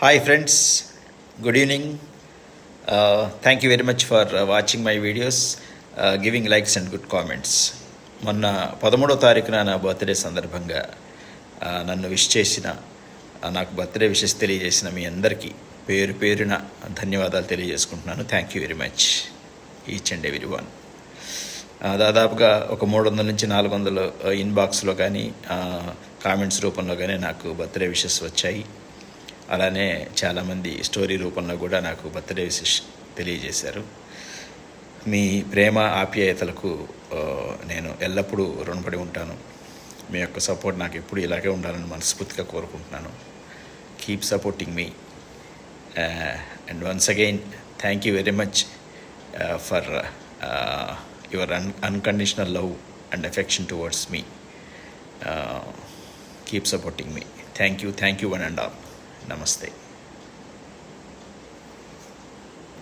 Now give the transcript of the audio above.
Hi friends, good evening. Thank you very much for watching my videos, giving likes and good comments. మొన్న 13వ తారీఖున నా birthday సందర్భంగా నన్ను wish చేసిన నాకు బర్త్డే విషెస్ తెలియజేసిన మీ అందరికీ పేరు పేరున ధన్యవాదాలు తెలియజేసుకుంటున్నాను. Thank you very much each and every one. దాదాపుగా ఒక 300 నుంచి 400 ఇన్బాక్స్లో కానీ కామెంట్స్ రూపంలో కానీ నాకు బర్త్డే విషెస్ వచ్చాయి. అలానే చాలామంది స్టోరీ రూపంలో కూడా నాకు బర్త్డే విషెస్ తెలియజేశారు. మీ ప్రేమ ఆప్యాయతలకు నేను ఎల్లప్పుడూ రుణపడి ఉంటాను. మీ యొక్క సపోర్ట్ నాకు ఎప్పుడు ఇలాగే ఉండాలని మనస్ఫూర్తిగా కోరుకుంటున్నాను. Keep supporting me and once again thank you very much for your unconditional love and affection towards me. Keep supporting me. Thank you one and all. Namaste.